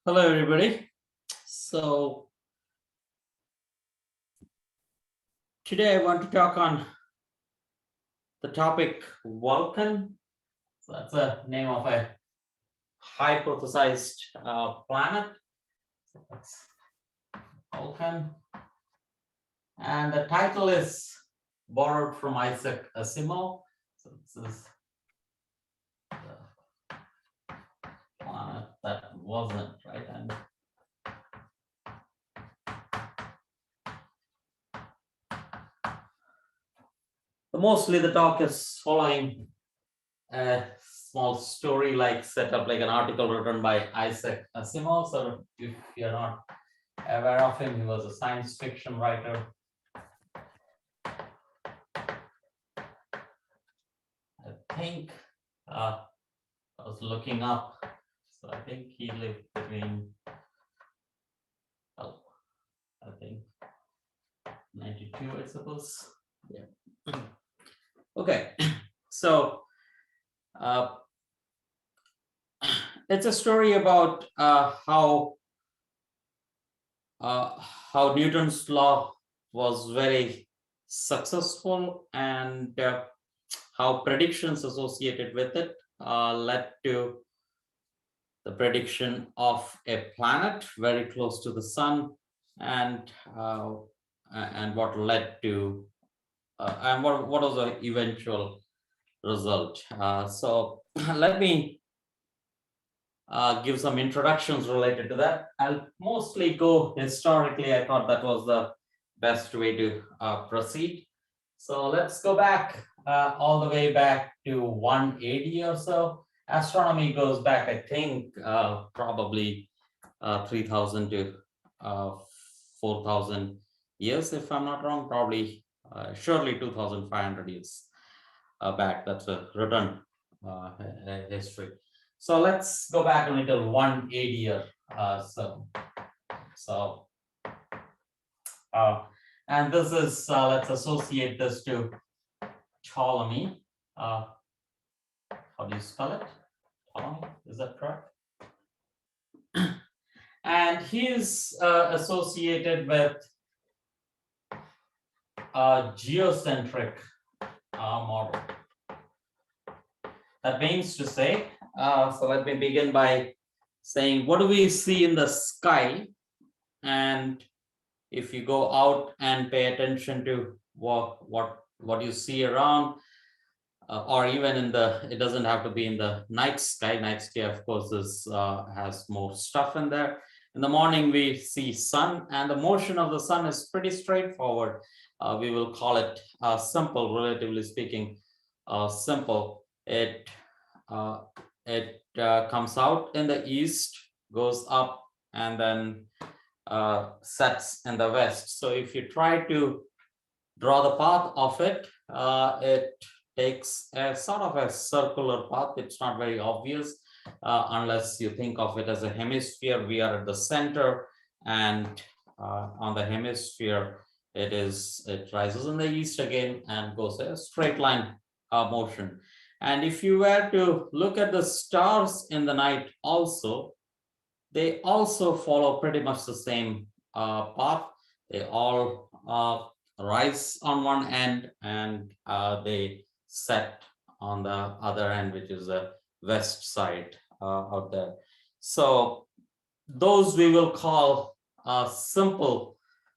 Hello, everybody. So today I want to talk on the topic Vulcan. So that's the name of a hypothesized planet. So that's Vulcan. And the title is borrowed from Isaac Asimov. So this is the planet that wasn't, right? And mostly the talk is following a small story-like setup, like an article written by Isaac Asimov. So if you're not aware of him, he was a science fiction writer. I think I was looking up. So I think he lived between, oh, I think 92, I suppose. Yeah. Okay. So it's a story about how Newton's law was very successful, and how predictions associated with it led to the prediction of a planet very close to the sun, and what led to and what was the eventual result. So let me give some introductions related to that. I'll mostly go historically. I thought that was the best way to proceed. So let's go back all the way back to 180 or so. Astronomy goes back, I think, probably 3,000 to 4,000 years, if I'm not wrong, probably surely 2,500 years back. That's a written history. So let's go back a little 180 or so. And this is, let's associate this to Ptolemy. How do you spell it? Ptolemy, is that correct? And he is associated with a geocentric model. That means to say, so let me begin by saying, what do we see in the sky? And if you go out and pay attention to what you see around, or even in the, it doesn't have to be in the night sky. Night sky, of course, is has more stuff in there. In the morning, we see sun, and the motion of the sun is pretty straightforward. We will call it simple, relatively speaking, simple. It comes out in the east, goes up, and then sets in the west. So if you try to draw the path of it, it takes a sort of a circular path. It's not very obvious unless you think of it as a hemisphere. We are at the center, and on the hemisphere, it rises in the east again and goes a straight line motion. And if you were to look at the stars in the night also, they also follow pretty much the same path. They all rise on one end, and they set on the other end, which is the west side out there. So those we will call simple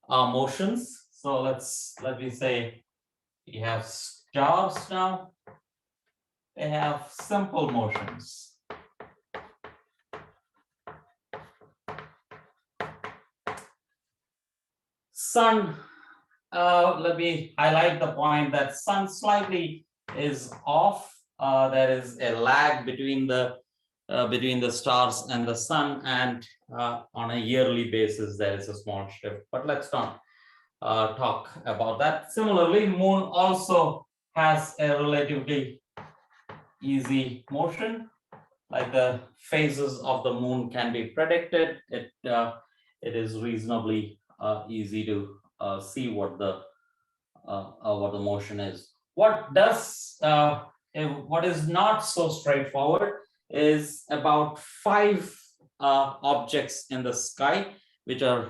motions. So let me say we have stars now. They have simple motions. Sun, let me highlight the point that sun slightly is off. There is a lag between the stars and the sun, and on a yearly basis there is a small shift. But let's not talk about that. Similarly, moon also has a relatively easy motion. Like the phases of the moon can be predicted. It is reasonably easy to see what the motion is. What is not so straightforward is about 5 objects in the sky which are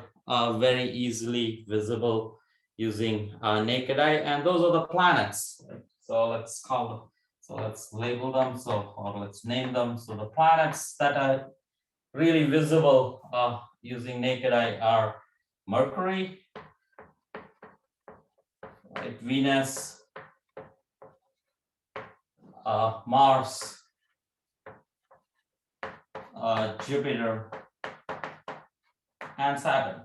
very easily visible using naked eye, and those are the planets. So let's call them. So let's label them. So, or let's name them. So the planets that are really visible using naked eye are Mercury, right, Venus, Mars, Jupiter, and Saturn.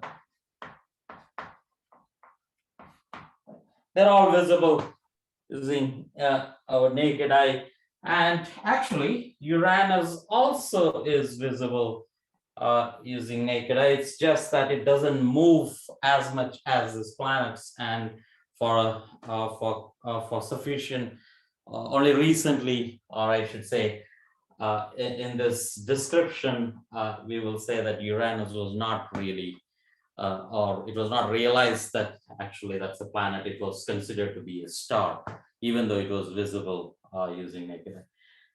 They're all visible using our naked eye. And actually, Uranus also is visible using naked eye. It's just that it doesn't move as much as these planets. And for sufficient, only recently, or I should say, in this description, we will say that Uranus was not really, or it was not realized that actually that's a planet. It was considered to be a star, even though it was visible using naked eye.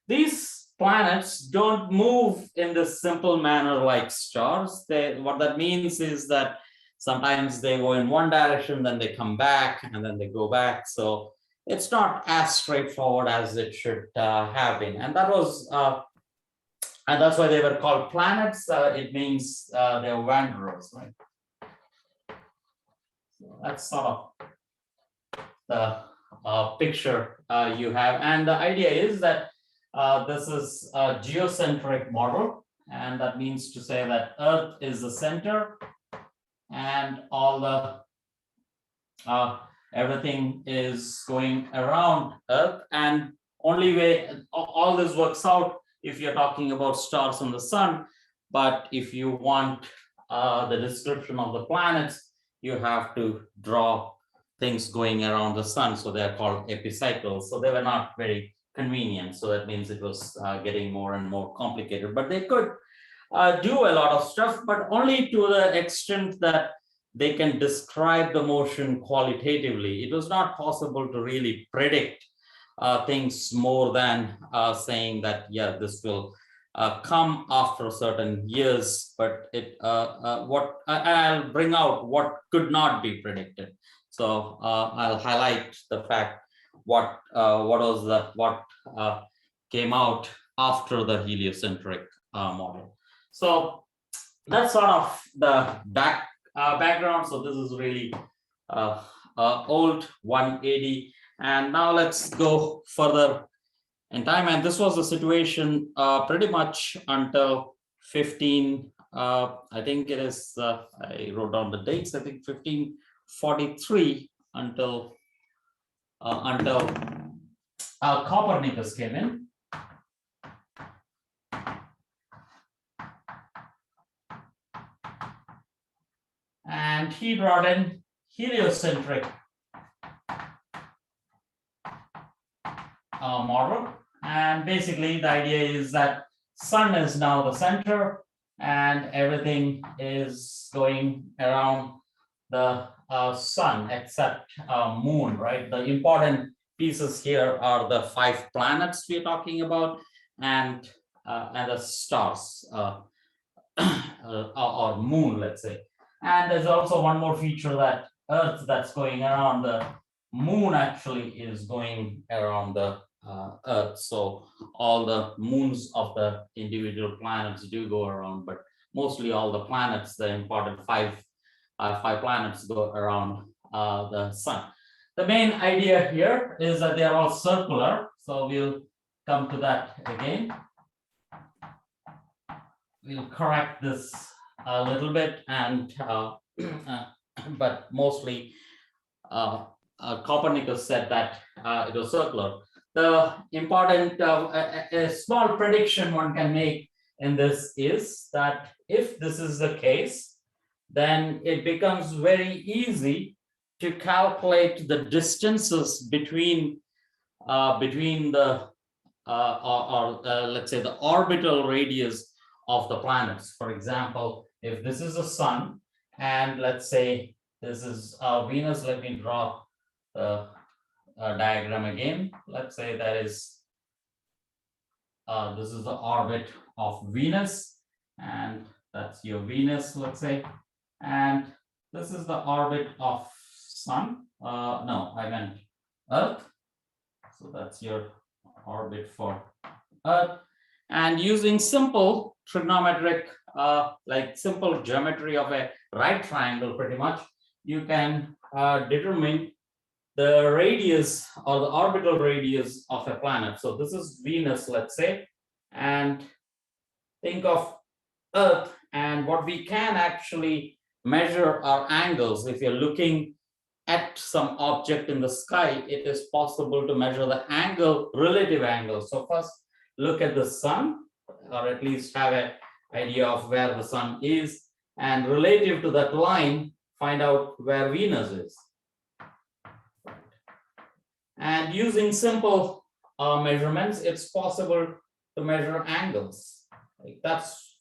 These planets don't move in this simple manner like stars. What that means is that sometimes they go in one direction, then they come back, and then they go back. So it's not as straightforward as it should have been. And that was, and that's why they were called planets. It means they're wanderers, right? So that's sort of the picture you have. And the idea is that this is a geocentric model, and that means to say that Earth is the center, and all the everything is going around Earth. And only way all this works out if you're talking about stars and the sun. But if you want the description of the planets, you have to draw things going around the sun. So they're called epicycles. So they were not very convenient. So that means it was getting more and more complicated. But they could do a lot of stuff, but only to the extent that they can describe the motion qualitatively. It was not possible to really predict things more than saying that, yeah, this will come after certain years, but what I'll bring out what could not be predicted. So I'll highlight the fact what came out after the heliocentric model. So that's sort of the background. So this is really old 180. And now let's go further in time. And this was the situation pretty much until 15, I think it is, I wrote down the dates, I think 1543 until Copernicus came in. And he brought in heliocentric model. And basically the idea is that sun is now the center and everything is going around the sun except moon, right? The important pieces here are the 5 planets we're talking about, and the stars or moon, let's say. And there's also one more feature, that Earth that's going around the moon actually is going around the Earth. So all the moons of the individual planets do go around, but mostly all the planets, the important 5 planets, go around the sun. The main idea here is that they're all circular. So we'll come to that again. We'll correct this a little bit, and but mostly Copernicus said that it was circular. The important a small prediction one can make in this is that if this is the case, then it becomes very easy to calculate the distances between the let's say the orbital radius of the planets. For example, if this is the sun, and let's say this is Venus, let me draw the diagram again. Let's say that is this is the orbit of Venus, and that's your Venus, let's say, and this is the orbit of Sun. No, I meant Earth. So that's your orbit for Earth. And using simple trigonometric, like simple geometry of a right triangle, pretty much, you can determine the radius or the orbital radius of a planet. So this is Venus, let's say, and think of Earth, and what we can actually measure are angles. If you're looking at some object in the sky, it is possible to measure the angle, relative angle. So first look at the sun, or at least have an idea of where the sun is, and relative to that line, find out where Venus is. And using simple measurements, it's possible to measure angles. Like that's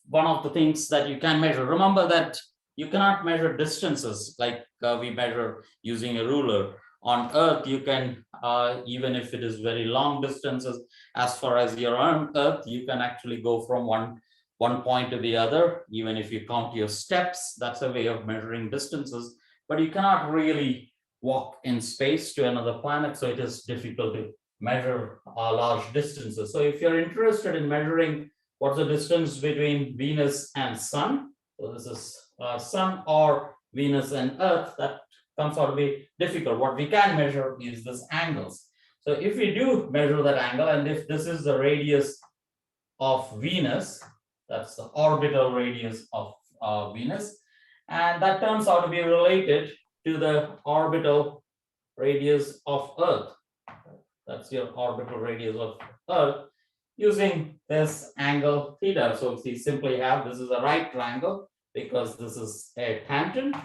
one of the things that you can measure. Remember that you cannot measure distances like we measure using a ruler. On Earth, you can, even if it is very long distances, as far as you're on Earth, you can actually go from one point to the other. Even if you count your steps, that's a way of measuring distances, but you cannot really walk in space to another planet, so it is difficult to measure large distances. So if you're interested in measuring what's the distance between Venus and Sun, so this is Sun or Venus and Earth, that comes out to be difficult. What we can measure is this angles. So if we do measure that angle, and if this is the radius of Venus, that's the orbital radius of Venus, and that turns out to be related to the orbital radius of Earth. That's your orbital radius of Earth using this angle theta. So we simply have, this is a right triangle because this is a tangent.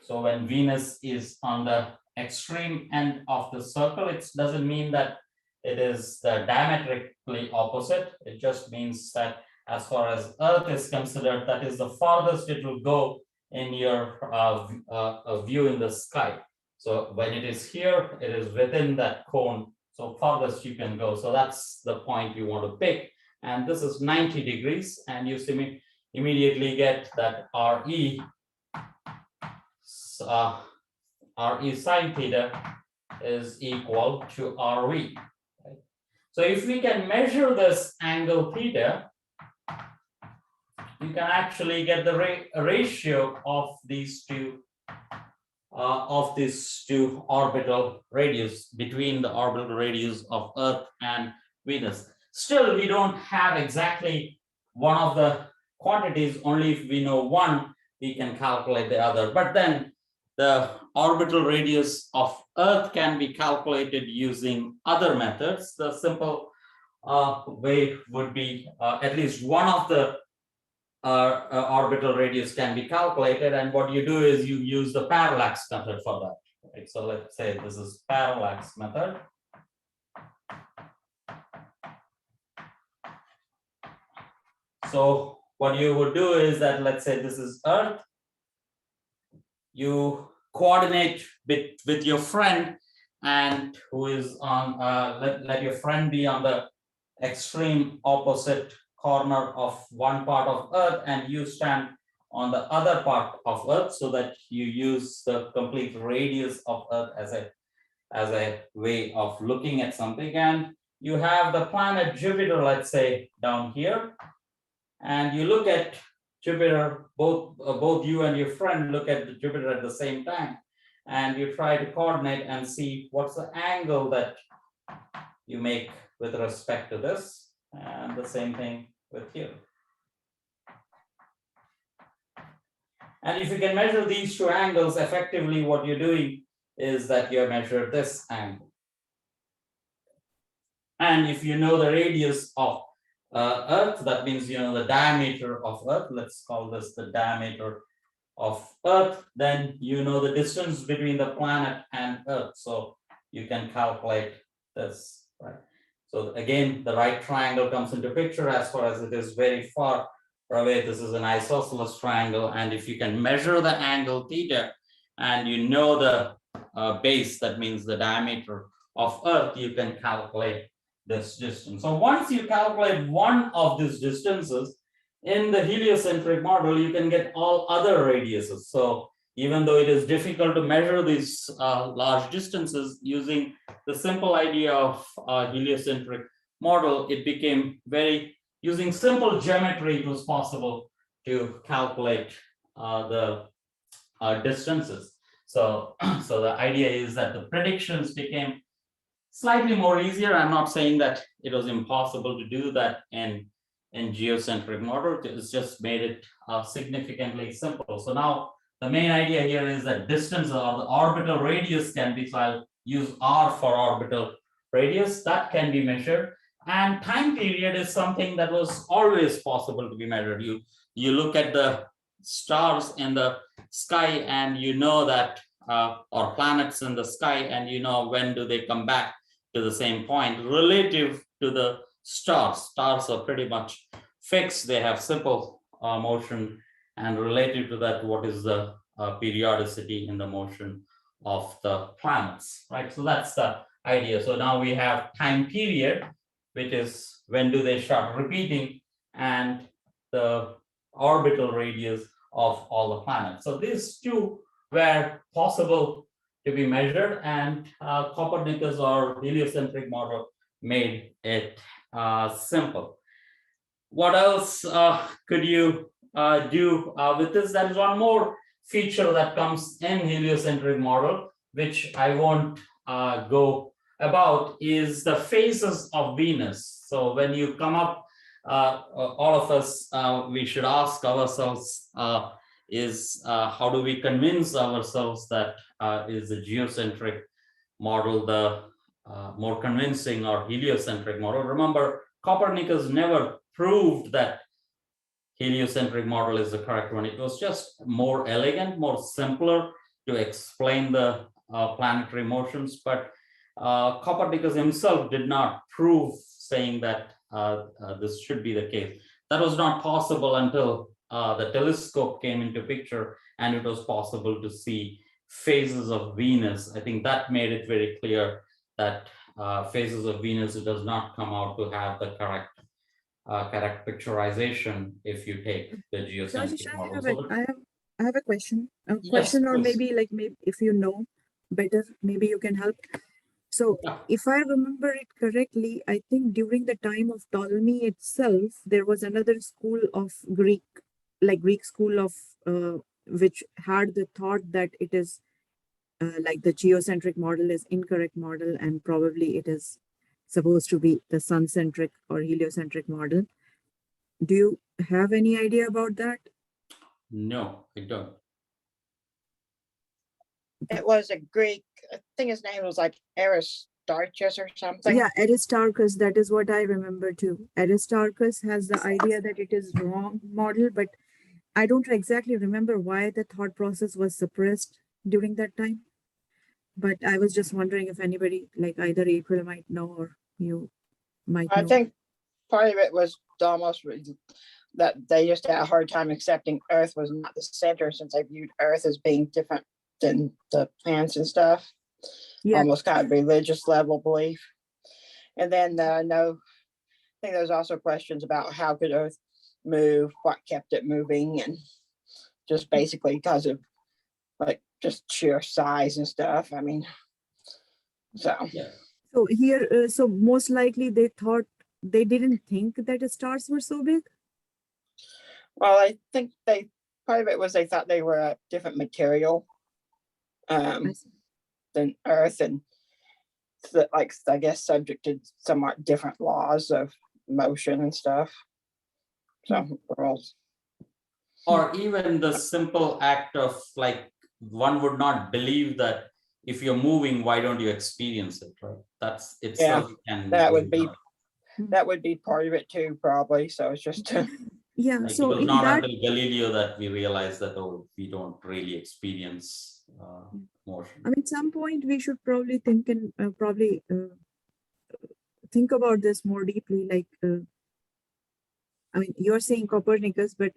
So when Venus is on the extreme end of the circle, it doesn't mean that it is the diametrically opposite. It just means that as far as Earth is considered, that is the farthest it will go in your view in the sky. So when it is here, it is within that cone, so farthest you can go. So that's the point you want to pick. And this is 90 degrees, and you immediately get that RE sine theta is equal to RV. Right? So if we can measure this angle theta, you can actually get the ratio of these two orbital radius, between the orbital radius of Earth and Venus. Still, we don't have exactly one of the quantities. Only if we know one, we can calculate the other. But then the orbital radius of Earth can be calculated using other methods. The simple way would be at least one of the orbital radius can be calculated, and what you do is you use the parallax method for that. Right? So let's say this is parallax method. So what you would do is that, let's say this is Earth, you coordinate with your friend, and who is on let your friend be on the extreme opposite corner of one part of Earth, and you stand on the other part of Earth, so that you use the complete radius of Earth as a way of looking at something. And you have the planet Jupiter, let's say, down here, and you look at Jupiter, both you and your friend look at the Jupiter at the same time, and you try to coordinate and see what's the angle that you make with respect to this, and the same thing with here. And if you can measure these two angles effectively, what you're doing is that you measure this angle. And if you know the radius of Earth, that means you know the diameter of Earth. Let's call this the diameter of Earth. Then you know the distance between the planet and Earth. So you can calculate this, right? So again, the right triangle comes into picture. As far as it is very far away, this is an isosceles triangle. And if you can measure the angle theta, and you know the base, that means the diameter of Earth, you can calculate this distance. So once you calculate one of these distances, in the heliocentric model, you can get all other radiuses. So even though it is difficult to measure these large distances using the simple idea of heliocentric model, it became very, using simple geometry, it was possible to calculate the distances. So, so the idea is that the predictions became slightly more easier. I'm not saying that it was impossible to do that in geocentric model. It's just made it significantly simple. So now the main idea here is that distance or the orbital radius can be, so I'll use R for orbital radius, that can be measured. And time period is something that was always possible to be measured. You look at the stars in the sky and you know that, or planets in the sky, and you know when do they come back to the same point relative to the stars. Stars are pretty much fixed. They have simple motion, and relative to that, what is the periodicity in the motion of the planets, right? So that's the idea. So now we have time period, which is when do they start repeating, and the orbital radius of all the planets. So these two were possible to be measured, and Copernicus or heliocentric model made it simple. What else could you do with this? There is one more feature that comes in heliocentric model, which I won't go about, is the phases of Venus. So when you come up, all of us, we should ask ourselves, how do we convince ourselves that is the geocentric model the more convincing, or heliocentric model? Remember, Copernicus never proved that heliocentric model is the correct one. It was just more elegant, more simpler to explain the planetary motions. But Copernicus himself did not prove, saying that this should be the case. That was not possible until the telescope came into picture, and it was possible to see phases of Venus. I think that made it very clear that phases of Venus, it does not come out to have the correct picturization if you take the geocentric model. I have a question. Yes, Or please. maybe if you know better, maybe you can help. So if I remember it correctly, I think during the time of Ptolemy itself, there was another school of Greek school of which had the thought that it is like the geocentric model is incorrect model, and probably it is supposed to be the sun-centric or heliocentric model. Do you have any idea about that? No, I don't. It was a Greek, I think his name was like Aristarchus or something. Yeah, Aristarchus, that is what I remember too. Aristarchus has the idea that it is wrong model, but I don't exactly remember why the thought process was suppressed during that time. But I was just wondering if anybody, like either April might know or you might know. I think part of it was almost that they just had a hard time accepting Earth was not the center, since they viewed Earth as being different than the planets and stuff. Yeah. Almost kind of religious level belief. And then I think there's also questions about how could Earth move, what kept it moving, and just basically because of like just sheer size and stuff. I mean, so yeah. So here, so most likely they didn't think that the stars were so big. Well, I think part of it was they thought they were a different material than Earth, and like I guess subject to somewhat different laws of motion and stuff. So or even the simple act of, like, one would not believe that if you're moving, why don't you experience it, right? That's itself. Yeah, that would be part of it too, probably. So it's just yeah. Like, so it was not until Galileo that we realized that, oh, we don't really experience motion. I mean, at some point we should probably think think about this more deeply. Like, I mean, you're saying Copernicus, but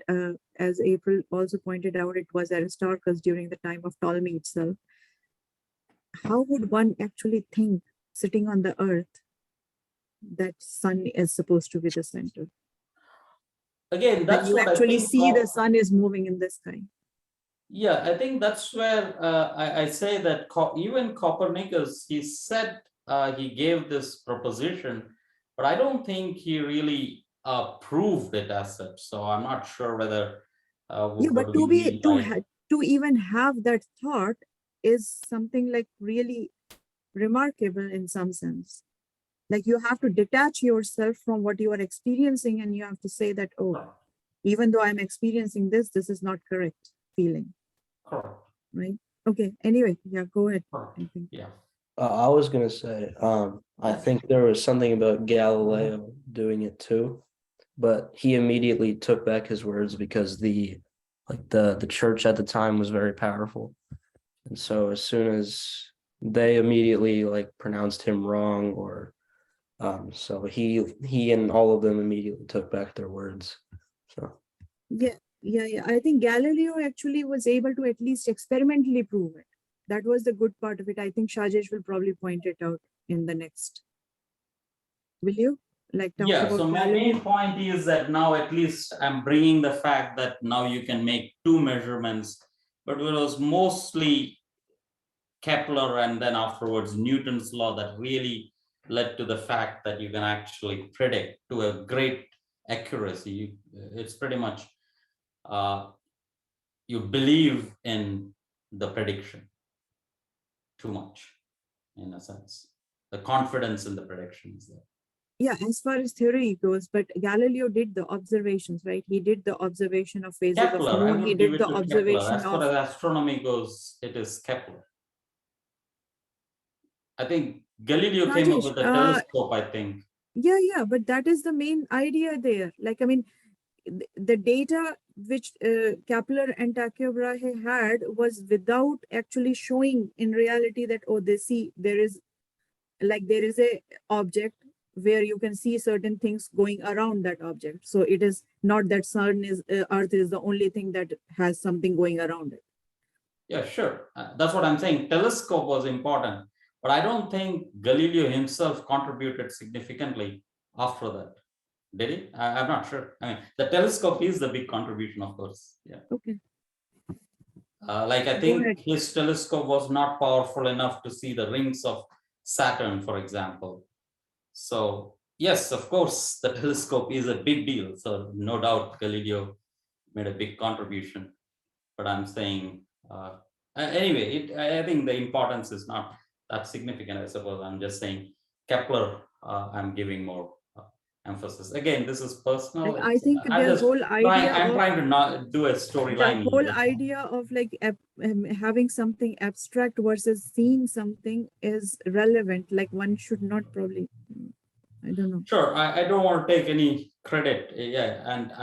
as April also pointed out, it was Aristarchus during the time of Ptolemy itself. How would one actually think, sitting on the Earth, that sun is supposed to be the center? again, When that's you what I actually think. see the sun is moving in the sky. Yeah, I think that's where I say that even Copernicus, he said he gave this proposition, but I don't think he really proved it as such. So I'm not sure whether Yeah, but would we be like. to even have that thought is something like really remarkable in some sense. Like you have to detach yourself from what you are experiencing, and you have to say that, oh, even though I'm experiencing this, this is not correct feeling. Correct. Right? Okay. Anyway, yeah, go ahead. Correct. I think. Yeah. I was gonna say, I think there was something about Galileo doing it too, but he immediately took back his words because the church at the time was very powerful, and so as soon as they immediately like pronounced him wrong, or so he and all of them immediately took back their words. So Yeah. I think Galileo actually was able to at least experimentally prove it. That was the good part of it. I think Shajesh will probably point it out in the next. Will you? Like talk Yeah, about so my Galileo? main point is that now at least I'm bringing the fact that now you can make two measurements, but it was mostly Kepler and then afterwards Newton's law that really led to the fact that you can actually predict to a great accuracy. It's pretty much you believe in the prediction too much, in a sense. The confidence in the prediction is there. Yeah, as far as theory goes, but Galileo did the observations, right? He did the observation of phases Kepler, of I moon. He would give did it the to Kepler. observation As far of. as astronomy goes, it is Kepler. I think Galileo came up Rajesh, with the telescope, I think. yeah, but that is the main idea there. Like, I mean, the data which Kepler and Tycho Brahe had was without actually showing in reality that, oh, they see there is a object where you can see certain things going around that object. So it is not that Earth is the only thing that has something going around it. Yeah, sure. That's what I'm saying. Telescope was important, but I don't think Galileo himself contributed significantly after that. Did he? I'm not sure. I mean, the telescope is the big contribution, of course. Yeah. Okay. Like I Go think ahead. his telescope was not powerful enough to see the rings of Saturn, for example. So yes, of course, the telescope is a big deal. So no doubt Galileo made a big contribution. But I'm saying, anyway, I think the importance is not that significant, I suppose. I'm just saying Kepler, I'm giving more emphasis. Again, this is personal. Like, I think the whole idea I'm of trying to not do a storyline. the whole idea of like having something abstract versus seeing something is relevant. Like one should not probably, I don't know. Sure, I don't want to take any credit. Yeah, and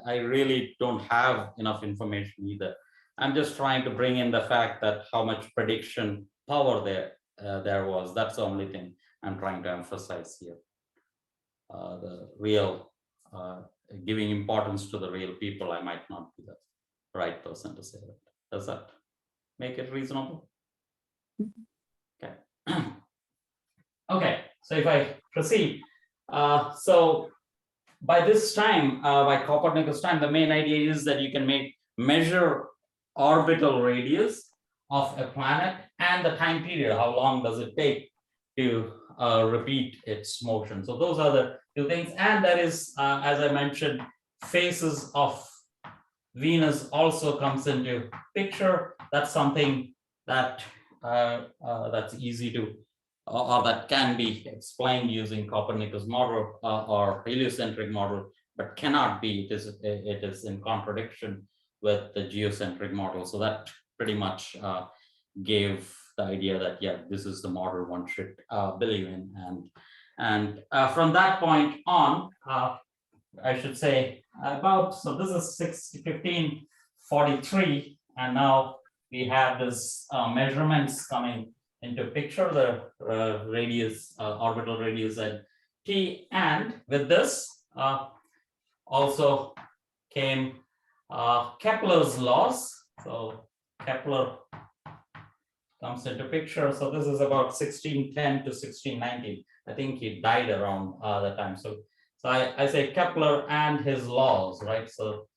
I really don't have enough information either. I'm just trying to bring in the fact that how much prediction power there was. That's the only thing I'm trying to emphasize here. The real giving importance to the real people. I might not be the right person to say that. Does that make it reasonable? Okay. Okay. So if I proceed, so by this time, by Copernicus time, the main idea is that you can measure orbital radius of a planet and the time period. How long does it take to repeat its motion? So those are the two things. And there is, as I mentioned, phases of Venus also comes into picture. That's something that that's easy to or that can be explained using Copernicus model or heliocentric model, but cannot be. It is in contradiction with the geocentric model. So that pretty much gave the idea that, yeah, this is the model one should believe in. And from that point on, I should say so this is 1543, and now we have this measurements coming into picture, the radius, orbital radius at T, and with this also came Kepler's laws. So Kepler comes into picture. So this is about 1610 to 1619. I think he died around the time. So So I say Kepler and his laws, right? So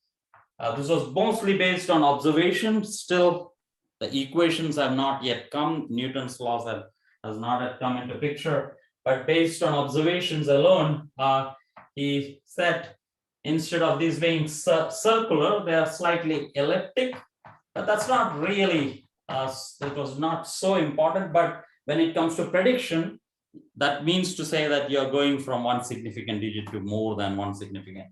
this was mostly based on observation. Still, the equations have not yet come. Newton's laws has not yet come into picture. But based on observations alone, he said instead of these being circular, they are slightly elliptic. But that's not really, it was not so important. But when it comes to prediction, that means to say that you're going from one significant digit to more than one significant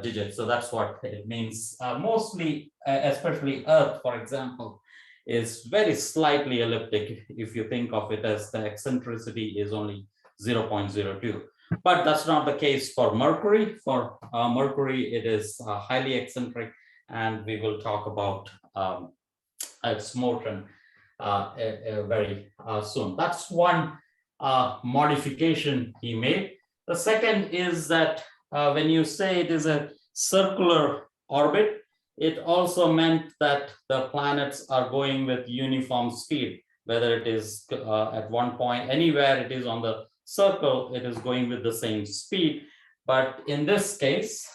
digit. So that's what it means. Mostly, especially Earth, for example, is very slightly elliptic if you think of it as the eccentricity is only 0.02. But that's not the case for Mercury. For Mercury, it is highly eccentric, and we will talk about its motion very soon. That's one modification he made. The second is that when you say it is a circular orbit, it also meant that the planets are going with uniform speed, whether it is at one point, anywhere it is on the circle, it is going with the same speed. But in this case,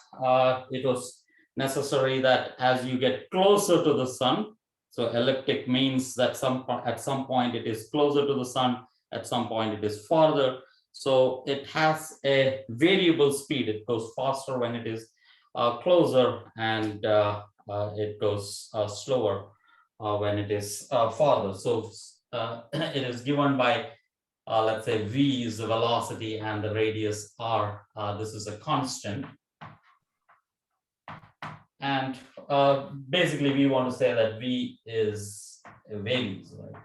it was necessary that as you get closer to the sun, so elliptic means that at some point it is closer to the sun, at some point it is farther. So it has a variable speed. It goes faster when it is closer, and it goes slower when it is farther. So it is given by, let's say, v is the velocity and the radius r. This is a constant. And basically, we want to say that v is varies, right?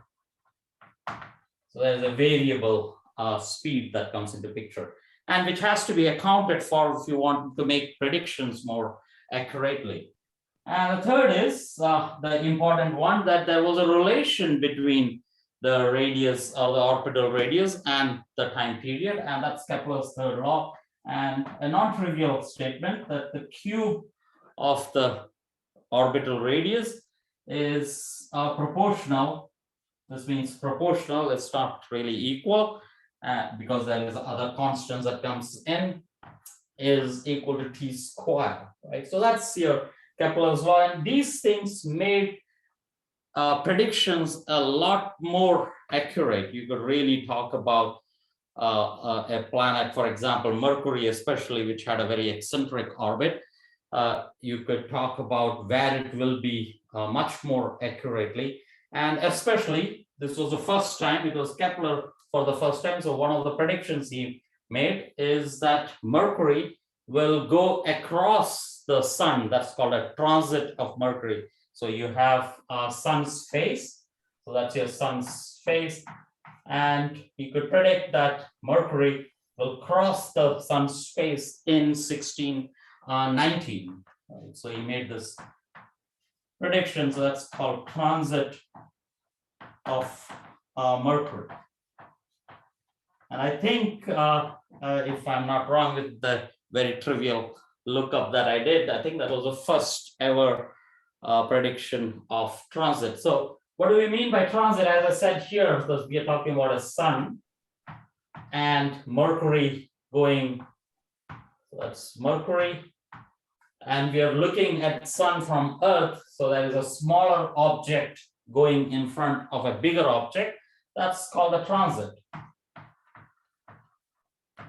So there's a variable speed that comes into picture, and which has to be accounted for if you want to make predictions more accurately. And the third is the important one, that there was a relation between the radius or the orbital radius and the time period, and that's Kepler's third law. And a non-trivial statement that the cube of the orbital radius is proportional. This means proportional, it's not really equal, because there is other constants that comes in, is equal to t squared, right? So that's your Kepler's law, and these things made predictions a lot more accurate. You could really talk about a planet, for example, Mercury especially, which had a very eccentric orbit. You could talk about where it will be much more accurately. And especially, this was the first time, it was Kepler for the first time. So one of the predictions he made is that Mercury will go across the sun. That's called a transit of Mercury. So you have sun's face. So that's your sun's face. And he could predict that Mercury will cross the sun's face in 1619. So he made this prediction. So that's called transit of Mercury. And I think, if I'm not wrong with the very trivial lookup that I did, I think that was the first ever prediction of transit. So what do we mean by transit? As I said here, because we are talking about a sun and Mercury going, so that's Mercury, and we are looking at sun from Earth. So there is a smaller object going in front of a bigger object. That's called a transit.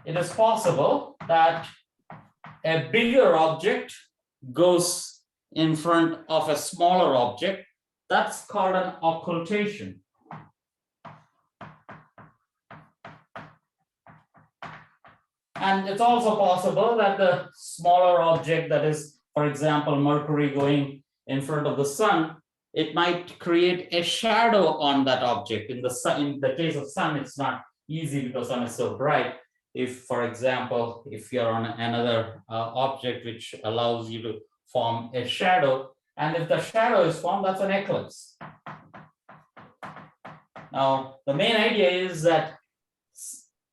It is possible that a bigger object goes in front of a smaller object. That's called an occultation. And it's also possible that the smaller object, that is, for example, Mercury going in front of the sun, it might create a shadow on that object. In the sun, in the case of sun, it's not easy because sun is so bright. If, for example, if you're on another object which allows you to form a shadow, and if the shadow is formed, that's an eclipse. Now, the main idea is that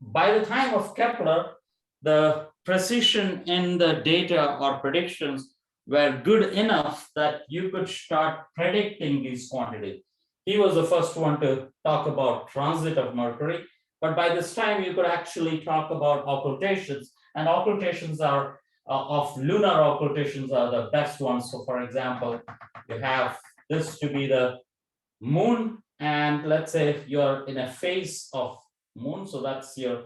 by the time of Kepler, the precision in the data or predictions were good enough that you could start predicting these quantities. He was the first one to talk about transit of Mercury, but by this time you could actually talk about occultations. And occultations are of lunar occultations are the best ones. So for example, you have this to be the moon, and let's say if you're in a phase of moon, so that's your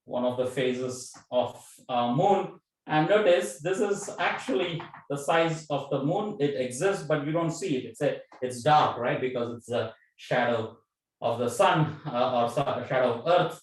one of the phases of moon. And notice this is actually the size of the moon. It exists, but you don't see it. It's dark, right? Because it's a shadow of the sun or shadow of Earth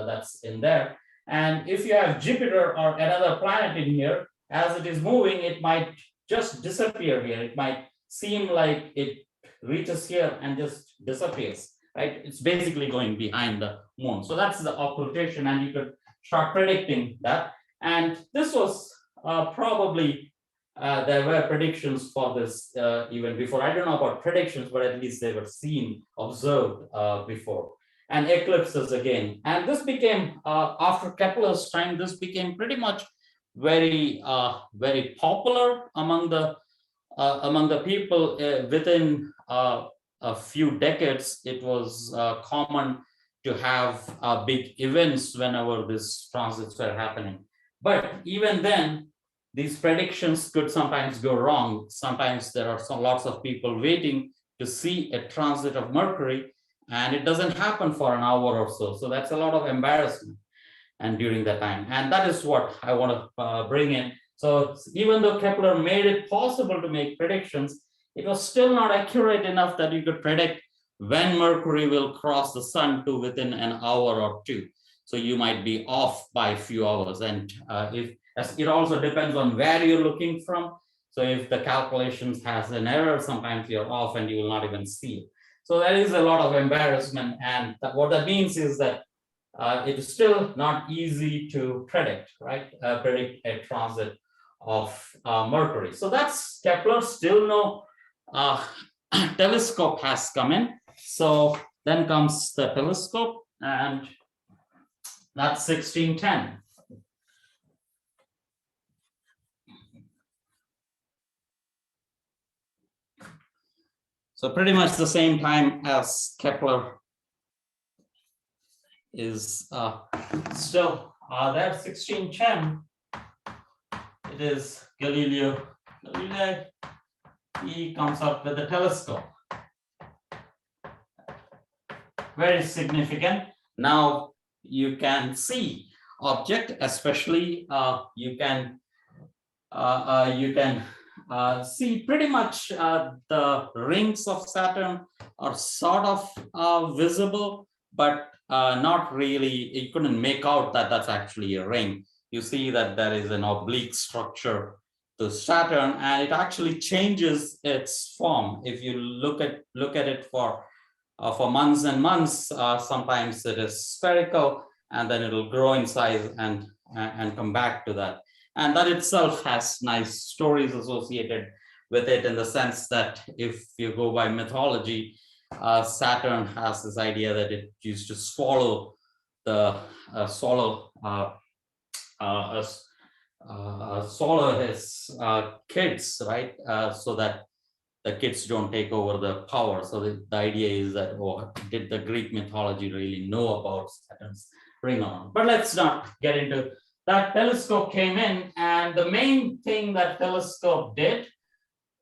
that's in there. And if you have Jupiter or another planet in here, as it is moving, it might just disappear here. It might seem like it reaches here and just disappears, right? It's basically going behind the moon. So that's the occultation, and you could start predicting that. And this was probably, there were predictions for this even before. I don't know about predictions, but at least they were seen, observed before. And eclipses again. And this became, after Kepler's time, this became pretty much very, very popular among the people within a few decades. It was common to have big events whenever these transits were happening. But even then, these predictions could sometimes go wrong. Sometimes there are lots of people waiting to see a transit of Mercury, and it doesn't happen for an hour or so. So that's a lot of embarrassment and during that time. And that is what I want to bring in. So even though Kepler made it possible to make predictions, it was still not accurate enough that you could predict when Mercury will cross the sun to within an hour or two. So you might be off by a few hours. And it also depends on where you're looking from. So if the calculations has an error, sometimes you're off and you will not even see it. So there is a lot of embarrassment. And what that means is that it is still not easy to predict, right? Predict a transit of Mercury. So that's Kepler. Still no telescope has come in. So then comes the telescope, and that's 1610. So pretty much the same time as Kepler is still there, 1610. It is Galileo. He comes up with a telescope. Very significant. Now you can see object, especially you can see pretty much the rings of Saturn are sort of visible, but not really. You couldn't make out that that's actually a ring. You see that there is an oblique structure to Saturn, and it actually changes its form. If you look at it for months and months, sometimes it is spherical, and then it'll grow in size and come back to that. And that itself has nice stories associated with it, in the sense that if you go by mythology, Saturn has this idea that it used to swallow his kids, right? So that the kids don't take over the power. So the idea is that, oh, did the Greek mythology really know about Saturn's ring on? But let's not get into that. Telescope came in, and the main thing that telescope did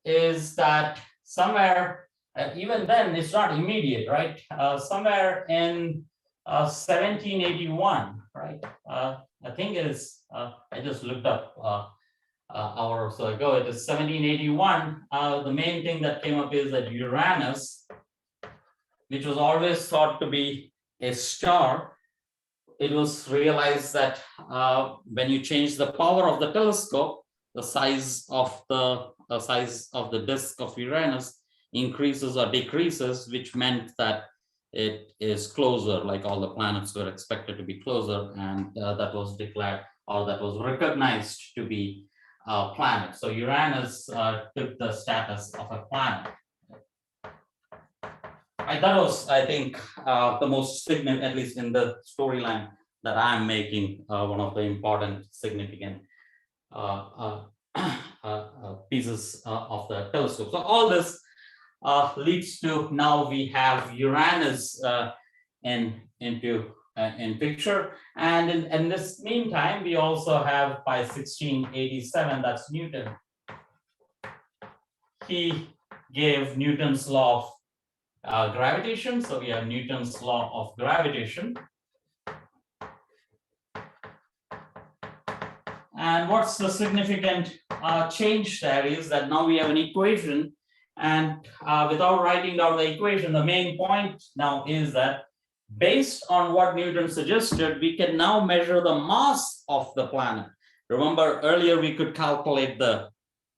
is that somewhere, even then, it's not immediate, right? Somewhere in 1781, right? I think it is, I just looked up hour or so ago, it is 1781. The main thing that came up is that Uranus, which was always thought to be a star, it was realized that when you change the power of the telescope, the size of the disk of Uranus increases or decreases, which meant that it is closer, like all the planets were expected to be closer, and that was declared, or that was recognized to be a planet. So Uranus took the status of a planet. That was, I think, the most significant, at least in the storyline that I'm making, one of the important, significant pieces of the telescope. So all this leads to, now we have Uranus into in picture. And in this meantime, we also have by 1687, that's Newton. He gave Newton's law of gravitation. So we have Newton's law of gravitation. And what's the significant change there is that now we have an equation, and without writing down the equation, the main point now is that based on what Newton suggested, we can now measure the mass of the planet. Remember earlier we could calculate the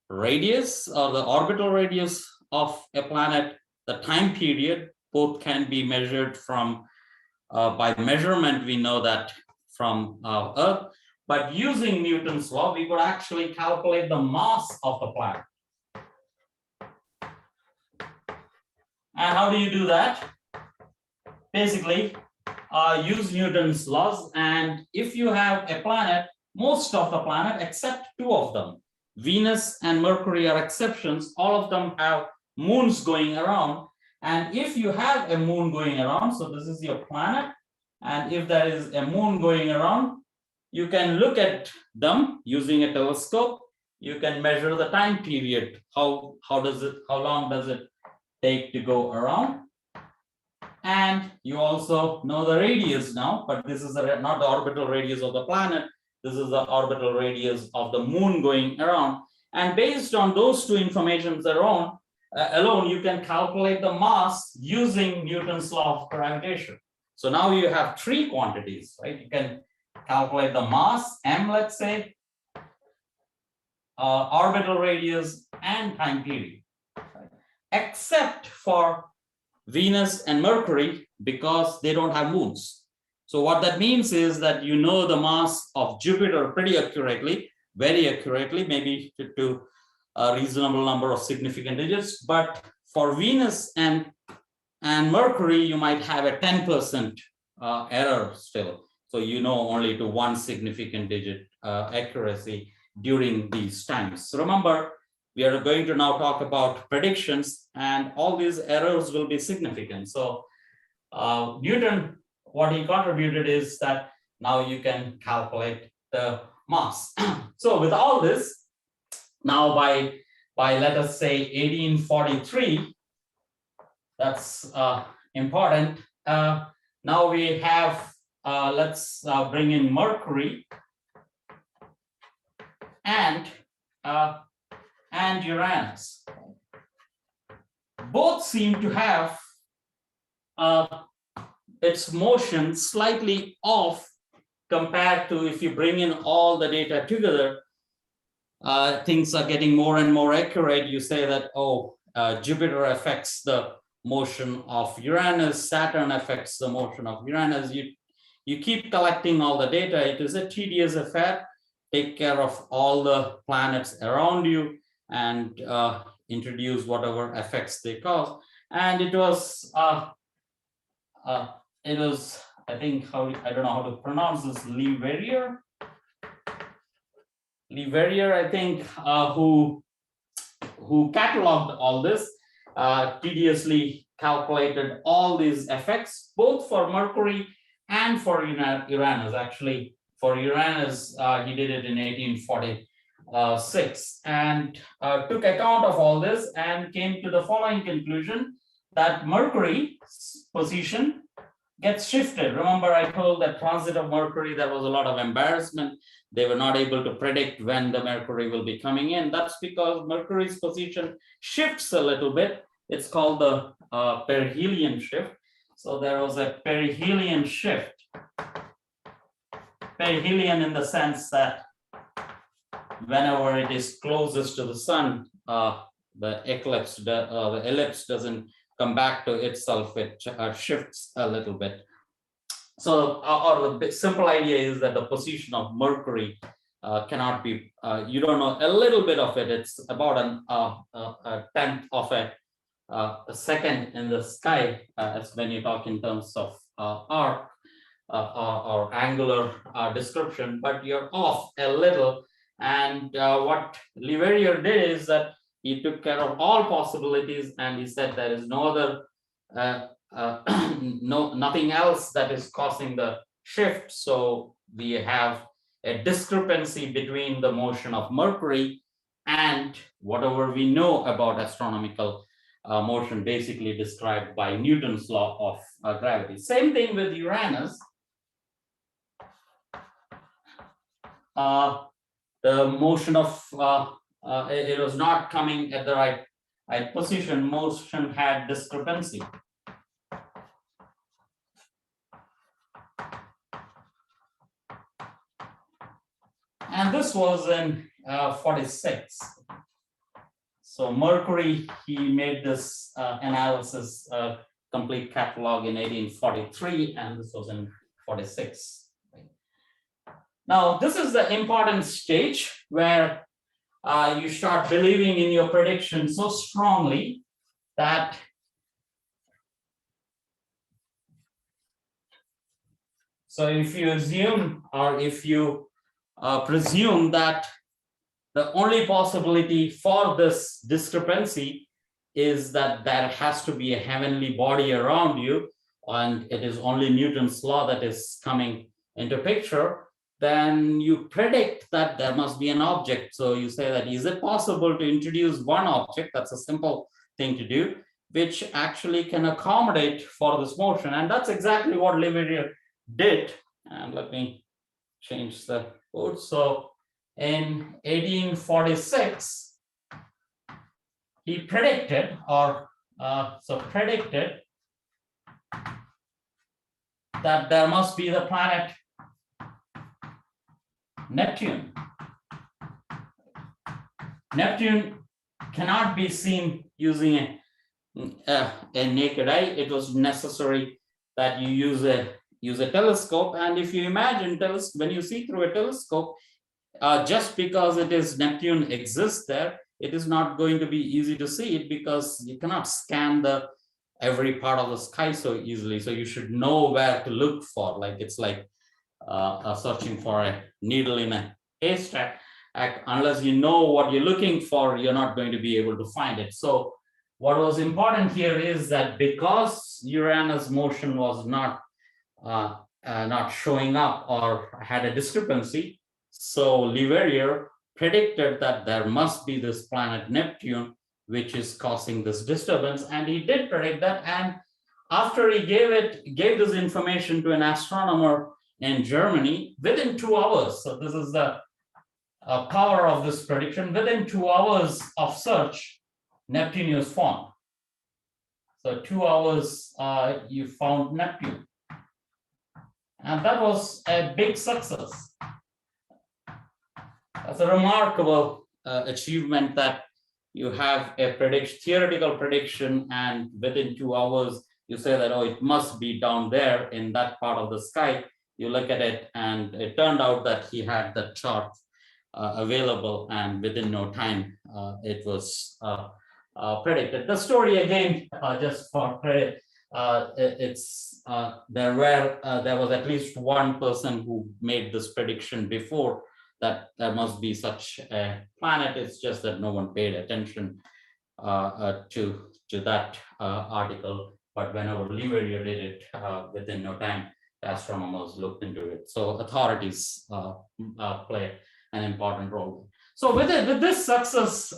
radius or the orbital radius of a planet, the time period, both can be measured from by measurement, we know that from Earth. But using Newton's law, we could actually calculate the mass of the planet. And how do you do that? Basically, use Newton's laws. And if you have a planet, most of the planet, except two of them, Venus and Mercury are exceptions, all of them have moons going around. And if you have a moon going around, so this is your planet, and if there is a moon going around, you can look at them using a telescope. You can measure the time period. How long does it take to go around? And you also know the radius now, but this is not the orbital radius of the planet. This is the orbital radius of the moon going around. And based on those two informations alone, you can calculate the mass using Newton's law of gravitation. So now you have three quantities, right? You can calculate the mass, m, let's say, orbital radius, and time period, right? Except for Venus and Mercury, because they don't have moons. So what that means is that you know the mass of Jupiter pretty accurately, very accurately, maybe to a reasonable number of significant digits. But for Venus and Mercury, you might have a 10% error still. So you know only to one significant digit accuracy during these times. So remember, we are going to now talk about predictions, and all these errors will be significant. So Newton, what he contributed is that now you can calculate the mass. So with all this, now by let us say 1843, that's important. Now we have, let's bring in Mercury and Uranus. Both seem to have its motion slightly off compared to if you bring in all the data together. Things are getting more and more accurate. You say that, Jupiter affects the motion of Uranus, Saturn affects the motion of Uranus. You keep collecting all the data. It is a tedious affair. Take care of all the planets around you and introduce whatever effects they cause. And it was, I think, I don't know how to pronounce this, Leverrier, I think, who cataloged all this, tediously calculated all these effects, both for Mercury and for Uranus. Actually, for Uranus, he did it in 1846, and took account of all this and came to the following conclusion that Mercury's position gets shifted. Remember, I told that transit of Mercury, there was a lot of embarrassment. They were not able to predict when the Mercury will be coming in. That's because Mercury's position shifts a little bit. It's called the perihelion shift. So there was a perihelion shift. Perihelion in the sense that whenever it is closest to the sun, the ellipse doesn't come back to itself, it shifts a little bit. So, or the simple idea is that the position of Mercury cannot be, you don't know a little bit of it, it's about a tenth of a second in the sky, as when you talk in terms of arc or angular description, but you're off a little. And what Leverrier did is that he took care of all possibilities, and he said there is no other, nothing else that is causing the shift. So we have a discrepancy between the motion of Mercury and whatever we know about astronomical motion, basically described by Newton's law of gravity. Same thing with Uranus. The motion of it was not coming at the right position. Motion had discrepancy. And this was in 46. So Mercury, he made this analysis complete catalog in 1843, and this was in 46. Now, this is the important stage where you start believing in your prediction so strongly that so if you assume or if you presume that the only possibility for this discrepancy is that there has to be a heavenly body around you, and it is only Newton's law that is coming into picture, then you predict that there must be an object. So you say that, is it possible to introduce one object? That's a simple thing to do, which actually can accommodate for this motion. And that's exactly what Leverrier did. And let me change the code. So in 1846, he predicted predicted that there must be the planet Neptune. Neptune cannot be seen using a naked eye. It was necessary that you use a telescope. And if you imagine when you see through a telescope, just because it is Neptune exists there, it is not going to be easy to see it, because you cannot scan every part of the sky so easily. So you should know where to look for. Like it's like searching for a needle in a haystack. Unless you know what you're looking for, you're not going to be able to find it. So what was important here is that because Uranus motion was not showing up or had a discrepancy, so Leverrier predicted that there must be this planet Neptune, which is causing this disturbance. And he did predict that. And after he gave this information to an astronomer in Germany, within 2 hours, so this is the power of this prediction, within 2 hours of search, Neptune was found. So 2 hours, you found Neptune. And that was a big success. That's a remarkable achievement, that you have a theoretical prediction, and within 2 hours, you say that, oh, it must be down there in that part of the sky. You look at it, and it turned out that he had the chart available, and within no time, it was predicted. The story again, just for credit, there was at least one person who made this prediction before, that there must be such a planet. It's just that no one paid attention to that article. But whenever Leverrier did it, within no time, the astronomers looked into it. So authorities play an important role. So with this success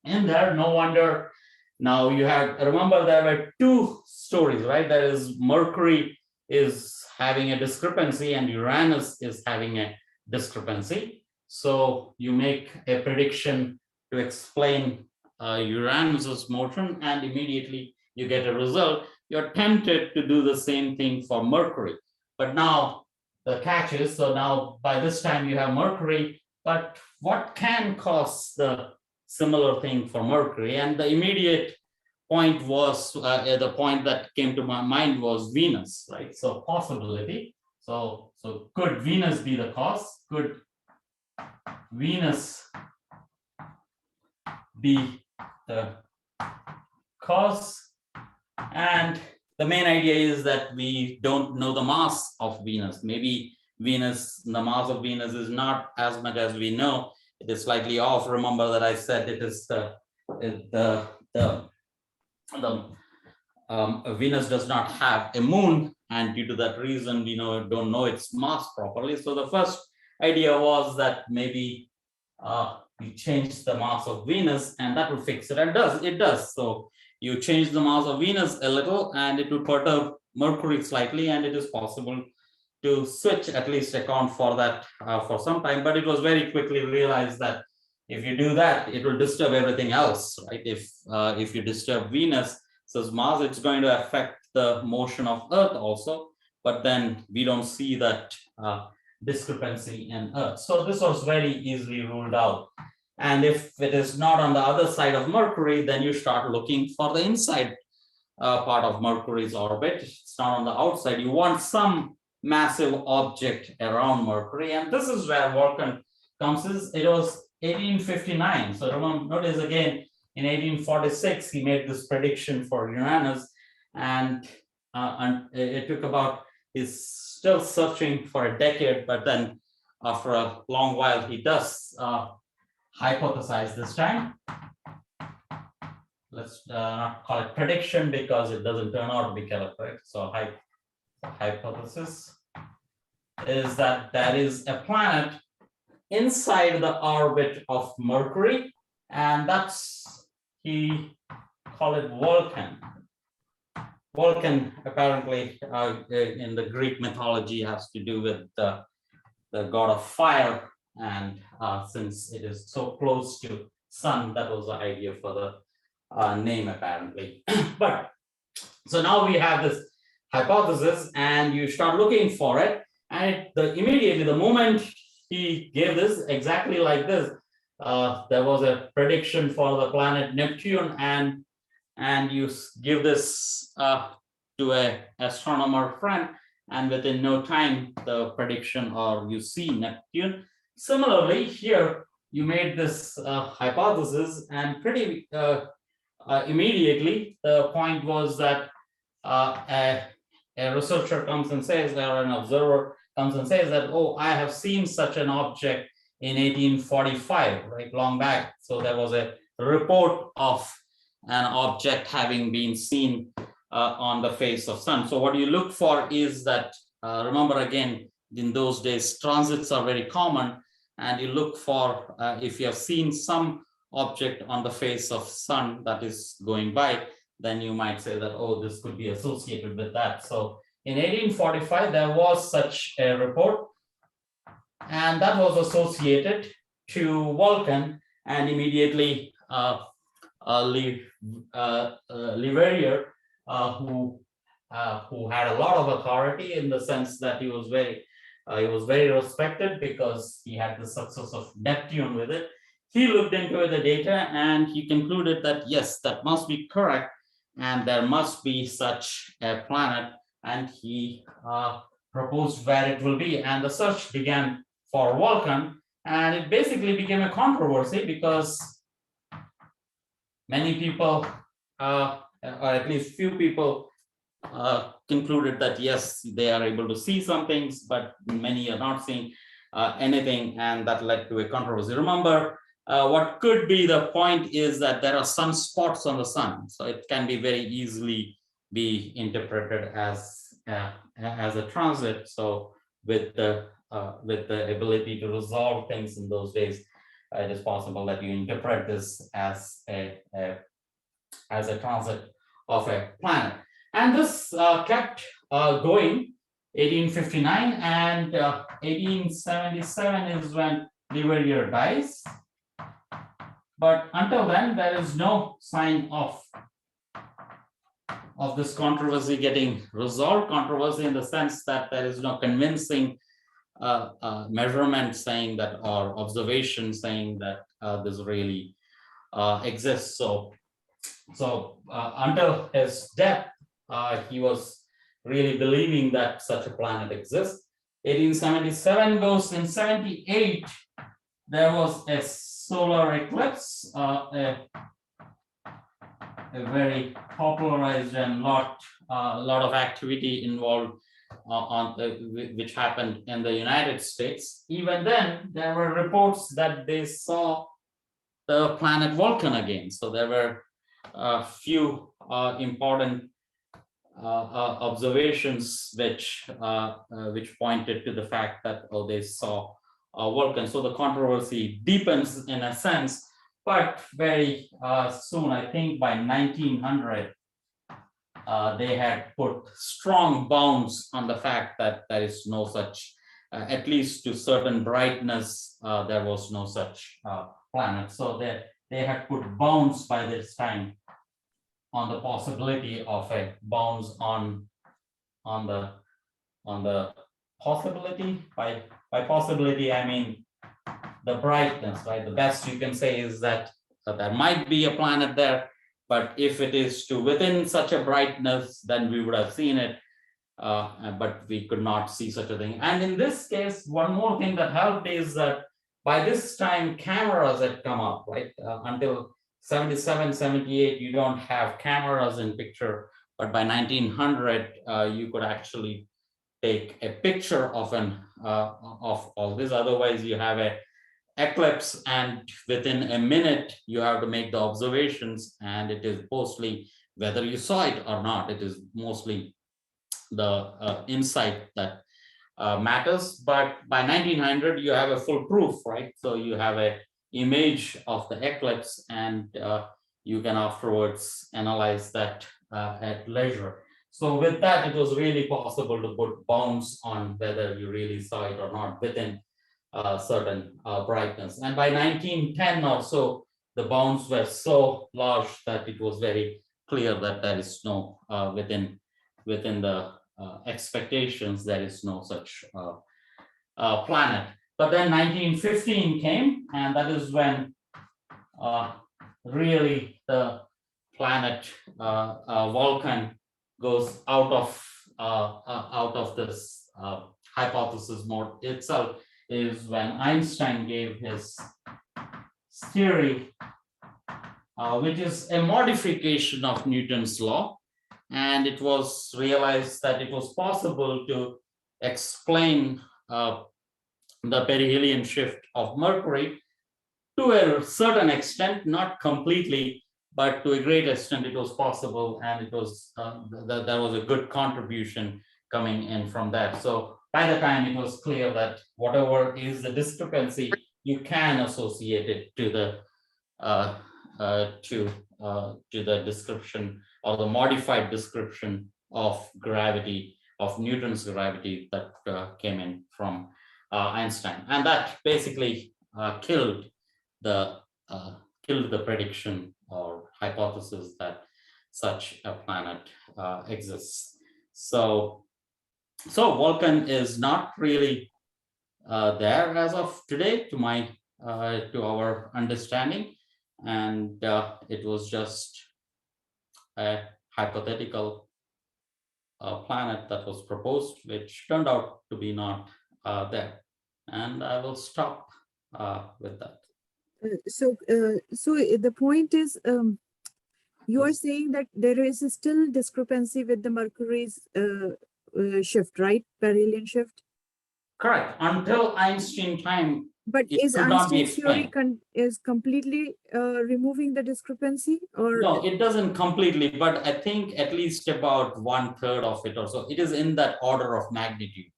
in there, no wonder now you have, remember, there were 2 stories, right? There is Mercury is having a discrepancy and Uranus is having a discrepancy. So you make a prediction to explain Uranus's motion, and immediately you get a result. You're tempted to do the same thing for Mercury. But now the catch is, so now by this time you have Mercury, but what can cause the similar thing for Mercury? And the immediate point was, the point that came to my mind was Venus, right? So possibility. So could Venus be the cause? Could Venus be the cause? And the main idea is that we don't know the mass of Venus. Maybe the mass of Venus is not as much as we know. It is slightly off. Remember that I said it is Venus does not have a moon, and due to that reason, we don't know its mass properly. So the first idea was that maybe you change the mass of Venus and that will fix it, and it does. So you change the mass of Venus a little and it will perturb Mercury slightly, and it is possible to switch, at least account for that for some time. But it was very quickly realized that if you do that, it will disturb everything else, right? If you disturb Venus, so mass, it's going to affect the motion of Earth also, but then we don't see that discrepancy in Earth. So this was very easily ruled out. And if it is not on the other side of Mercury, then you start looking for the inside part of Mercury's orbit. It's not on the outside. You want some massive object around Mercury, and this is where Vulcan comes in. It was 1859. So remember, notice again, in 1846, he made this prediction for Uranus, and it took about, he's still searching for a decade, but then after a long while, he does hypothesize this time. Let's not call it prediction because it doesn't turn out to be correct. So hypothesis is that there is a planet inside the orbit of Mercury, and that's, he called it Vulcan. Vulcan apparently in the Greek mythology has to do with the god of fire, and since it is so close to sun, that was the idea for the name apparently. But so now we have this hypothesis and you start looking for it, and immediately the moment he gave this exactly like this, there was a prediction for the planet Neptune, and you give this to an astronomer friend, and within no time the prediction, or you see Neptune. Similarly here, you made this hypothesis, and pretty immediately the point was that a researcher comes and says, or an observer comes and says that, oh, I have seen such an object in 1845, right, long back. So there was a report of an object having been seen on the face of sun. So what you look for is that, remember again, in those days, transits are very common, and you look for, if you have seen some object on the face of sun that is going by, then you might say that, oh, this could be associated with that. So in 1845, there was such a report, and that was associated to Vulcan, and immediately Leverrier, who had a lot of authority in the sense that he was very respected because he had the success of Neptune with it. He looked into the data and he concluded that yes, that must be correct, and there must be such a planet, and he proposed where it will be, and the search began for Vulcan, and it basically became a controversy because many people, or at least few people, concluded that yes, they are able to see some things, but many are not seeing anything, and that led to a controversy. Remember, what could be the point is that there are sunspots on the sun, so it can be very easily be interpreted as a transit. So with the ability to resolve things in those days, it is possible that you interpret this as a transit of a planet. And this kept going, 1859, and 1877 is when Leverrier dies. But until then, there is no sign of this controversy getting resolved. Controversy in the sense that there is no convincing measurement saying that, or observation saying that this really exists. So until his death, he was really believing that such a planet exists. 1877 goes. In 78, there was a solar eclipse, a very popularized and lot of activity involved which happened in the United States. Even then, there were reports that they saw the planet Vulcan again. So there were a few important observations which pointed to the fact that they saw Vulcan. So the controversy deepens in a sense, but very soon, I think by 1900, they had put strong bounds on the fact that there is no such, at least to certain brightness, there was no such planet. So they had put bounds by this time on the possibility of a bounds on the possibility. By possibility, I mean the brightness, right? The best you can say is that there might be a planet there, but if it is to within such a brightness, then we would have seen it, but we could not see such a thing. And in this case, one more thing that helped is that by this time cameras had come up, right? Until 77, 78, you don't have cameras in picture, but by 1900, you could actually take a picture of of all this. Otherwise, you have a eclipse, and within a minute, you have to make the observations, and it is mostly whether you saw it or not. It is mostly the insight that matters. But by 1900, you have a full proof, right? So you have a image of the eclipse, and you can afterwards analyze that at leisure. So with that, it was really possible to put bounds on whether you really saw it or not within certain brightness. And by 1910 or so, the bounds were so large that it was very clear that there is no within the expectations, there is no such planet. But then 1915 came, and that is when really the planet Vulcan goes out of this hypothesis mode itself. Is when Einstein gave his theory, which is a modification of Newton's law, and it was realized that it was possible to explain the perihelion shift of Mercury to a certain extent, not completely, but to a great extent it was possible, and it was there was a good contribution coming in from that. So by the time it was clear that whatever is the discrepancy, you can associate it to the description or the modified description of gravity, of Newton's gravity that came in from Einstein, and that basically killed the prediction or hypothesis that such a planet exists. So Vulcan is not really there as of today, to our understanding, and it was just a hypothetical planet that was proposed, which turned out to be not there. And I will stop with that. So the point is, you are saying that there is still discrepancy with the Mercury's shift, right? Perihelion shift. Correct. Until Einstein time. But is Einstein's theory is completely removing the discrepancy, or no? It doesn't completely, but I think at least about 1/3 of it or so. It is in that order of magnitude.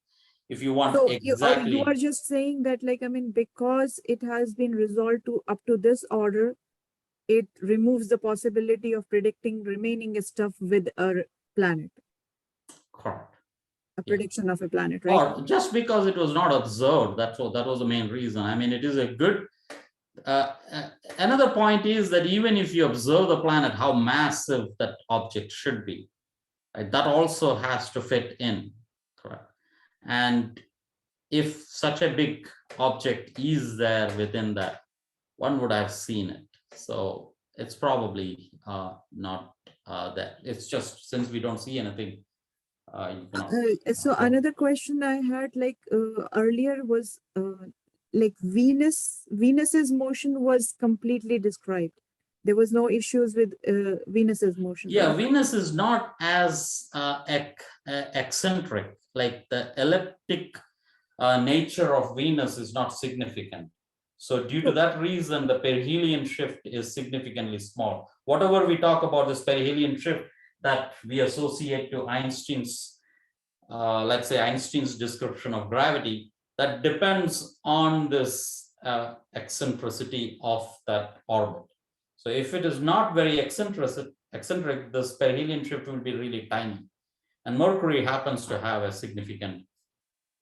If you want so exactly, you are just saying that, like, I mean, because it has been resolved to up to this order, it removes the possibility of predicting remaining stuff with a planet. Correct. A prediction of a planet, right? Or just because it was not observed, that was the main reason. I mean, it is a good. Another point is that even if you observe the planet, how massive that object should be, right? That also has to fit in, correct? And if such a big object is there within that, one would have seen it. So it's probably not that. It's just since we don't see anything. So another question I had, like earlier, was like Venus's motion was completely described. There was no issues with Venus's motion. Yeah, right? Venus is not as eccentric. Like the elliptic nature of Venus is not significant. So due to that reason, the perihelion shift is significantly small. Whatever we talk about this perihelion shift, that we associate to Einstein's, let's say Einstein's description of gravity, that depends on this eccentricity of that orbit. So if it is not very eccentric, this perihelion shift will be really tiny. And Mercury happens to have a significant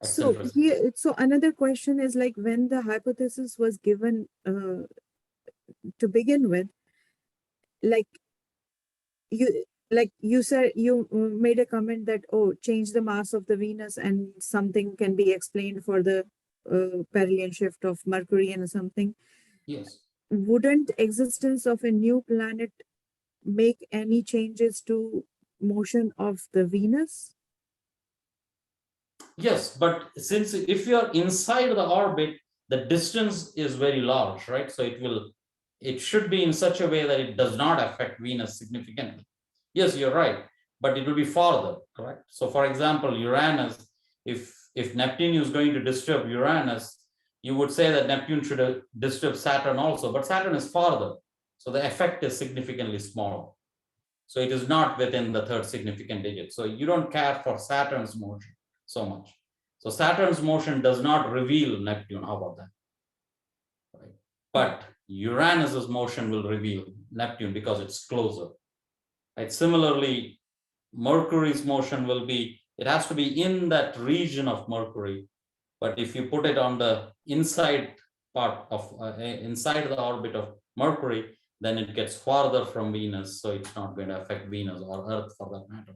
So eccentricity. here, so another question is like when the hypothesis was given to begin with, like you said, you made a comment that, oh, change the mass of the Venus and something can be explained for the perihelion shift of Mercury and something. Yes. Wouldn't existence of a new planet make any changes to motion of the Venus? Yes, but since if you are inside the orbit, the distance is very large, right? So it should be in such a way that it does not affect Venus significantly. Yes, you're right, but it will be farther, correct? So for example, Uranus, if Neptune is going to disturb Uranus, you would say that Neptune should disturb Saturn also, but Saturn is farther. So the effect is significantly smaller. So it is not within the third significant digit. So you don't care for Saturn's motion so much. So Saturn's motion does not reveal Neptune. How about that? Right. But Uranus's motion will reveal Neptune because it's closer. Right. Similarly, Mercury's motion will be, it has to be in that region of Mercury. But if you put it on the inside part of inside the orbit of Mercury, then it gets farther from Venus, so it's not going to affect Venus or Earth for that matter.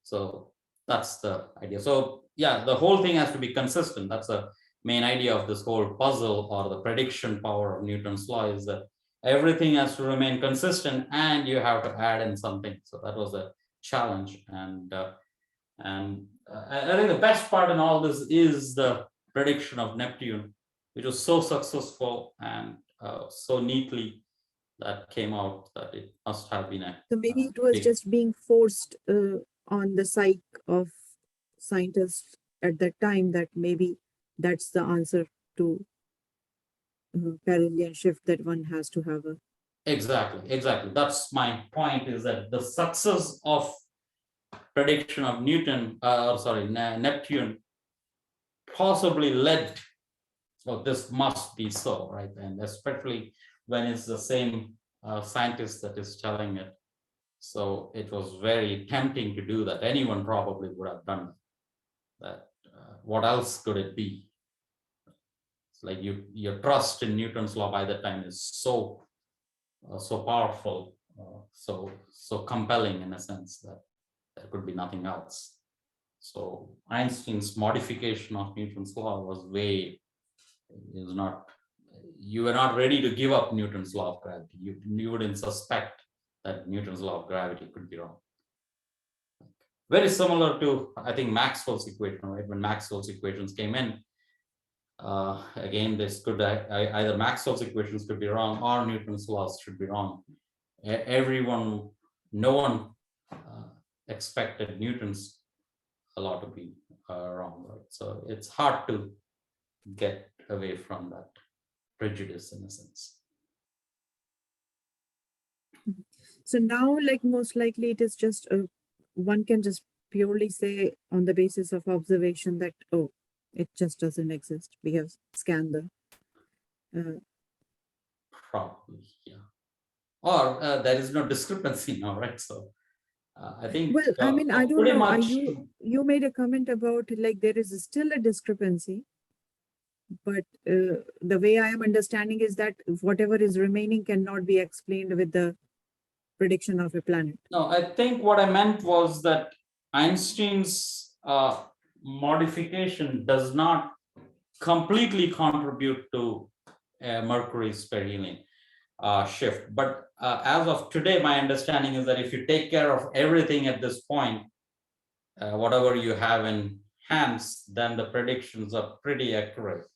So that's the idea. So yeah, the whole thing has to be consistent. That's the main idea of this whole puzzle, or the prediction power of Newton's law, is that everything has to remain consistent and you have to add in something. So that was a challenge. And I think the best part in all this is the prediction of Neptune, which was so successful and so neatly that came out that it must have been a. So maybe it was just being forced on the psyche of scientists at that time, that maybe that's the answer to perihelion shift, that one has to have a. Exactly. That's my point, is that the success of prediction of Neptune possibly led, so this must be so, right? And especially when it's the same scientist that is telling it. So it was very tempting to do that. Anyone probably would have done that. What else could it be? It's like your trust in Newton's law by that time is so powerful, so compelling in a sense that there could be nothing else. So Einstein's modification of Newton's law was you were not ready to give up Newton's law of gravity. You wouldn't suspect that Newton's law of gravity could be wrong. Very similar to, I think, Maxwell's equation, right? When Maxwell's equations came in, again, this could either Maxwell's equations could be wrong or Newton's laws should be wrong. No one expected Newton's law to be wrong, right? So it's hard to get away from that prejudice in a sense. So now, like, most likely it is just one can just purely say on the basis of observation that, oh, it just doesn't exist. We have scanned the. Probably, yeah. Or there is no discrepancy now, right? So I think. Well, I mean, I don't pretty know. much. You made a comment about, like, there is still a discrepancy, but the way I am understanding is that whatever is remaining cannot be explained with the prediction of a planet. No, I think what I meant was that Einstein's modification does not completely contribute to Mercury's perihelion shift. But as of today, my understanding is that if you take care of everything at this point, whatever you have in hands, then the predictions are pretty accurate.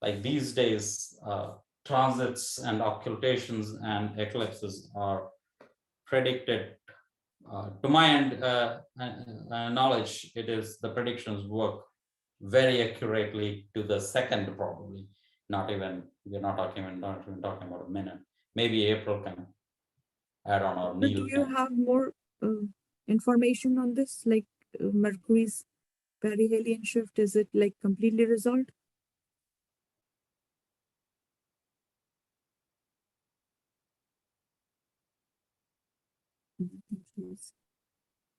Like these days, transits and occultations and eclipses are predicted. To my knowledge, the predictions work very accurately to the second, probably. We're not even talking about a minute. Maybe April can add on, or But Neil do you can. have more information on this? Like Mercury's perihelion shift, is it like completely resolved? Yes.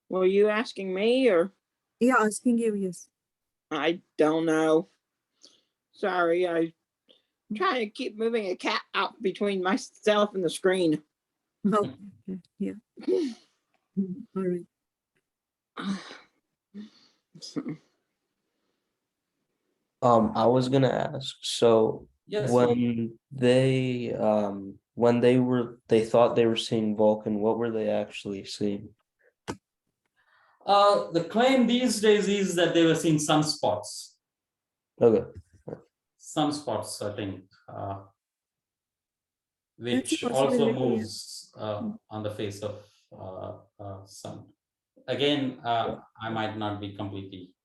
Were you asking me or? Yeah, asking you, yes. I don't know. Sorry, I trying to keep moving a cat out between myself and the screen. Okay, okay, yeah. All right. I was gonna ask, so Yes. when they thought they were seeing Vulcan, what were they actually seeing? The claim these days is that they were seeing sunspots. Okay. Sunspots, I think, That's a which also possibility, yeah. moves on the face of sun. Again, I might not be completely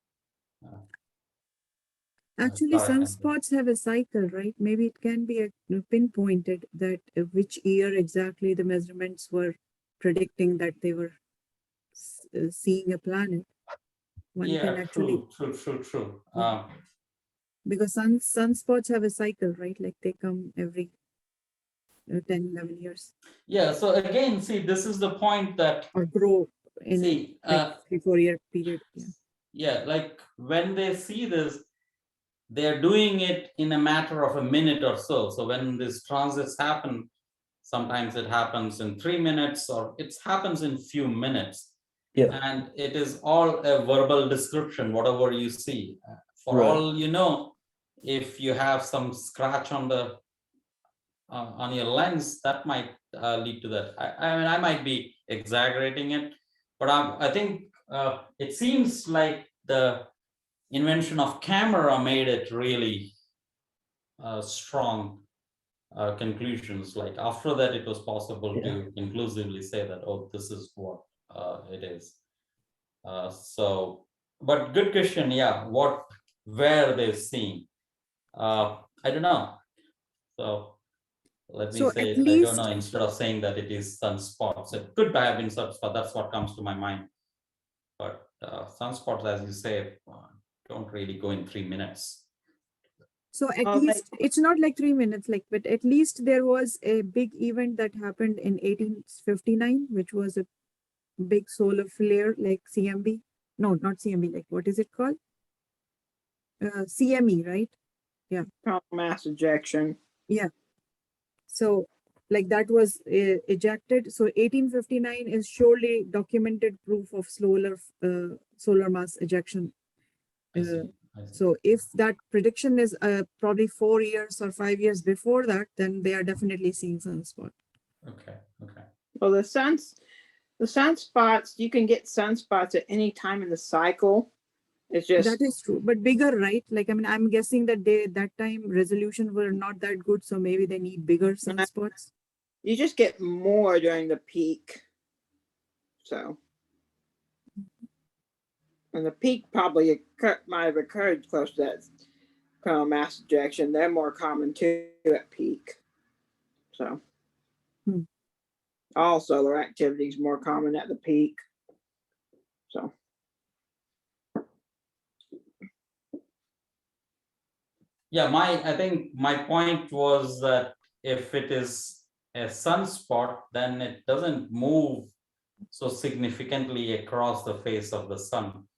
Actually, correct. sunspots have a cycle, right? Maybe it can be pinpointed that which year exactly the measurements were predicting that they were seeing a planet. One can Yeah, actually, true. because sunspots have a cycle, right? Like they come every 10, 11 years Yeah, so again, see, this is the point that, or grow in see, like 3-4 year period. Yeah. yeah, like when they see this, they're doing it in a matter of a minute or so. So when these transits happen, sometimes it happens in 3 minutes or it happens in few minutes. Yeah. And it is all a verbal description, whatever you see. For Right. all you know, if you have some scratch on the on your lens, that might lead to that. I mean, I might be exaggerating it, but I think it seems like the invention of camera made it really strong conclusions. Like after that, it was possible Yeah. to conclusively say that, oh, this is what it is. So, but good question. Yeah, what were they seeing? I don't know. So let me So at say, I don't know, least, instead of saying that it is sunspots, it could have been sunspot. That's what comes to my mind. But sunspots, as you say, don't really go in 3 minutes. so at Oh, least it's not like 3 minutes, like, but at least there was a big event that happened in 1859, which was a big solar flare, like CMB. No, not CMB. Like what is it called? CME, right? Yeah. mass ejection. Yeah. So like that was ejected. So 1859 is surely documented proof of solar mass ejection. I see. So if that prediction is probably 4 years or 5 years before that, then they are definitely seeing sunspot. Okay. Well, the sunspots, you can get sunspots at any time in the cycle. It's just That is true, but bigger, right? Like, I mean, I'm guessing that that time resolution were not that good, so maybe they need bigger sunspots. you just get more during the peak. So, and the peak probably might have occurred close to that coronal mass ejection. They're more common too at peak. So, all solar activity is more common at the peak. So, Yeah, I think my point was that if it is a sunspot, then it doesn't move so significantly across the face of the sun.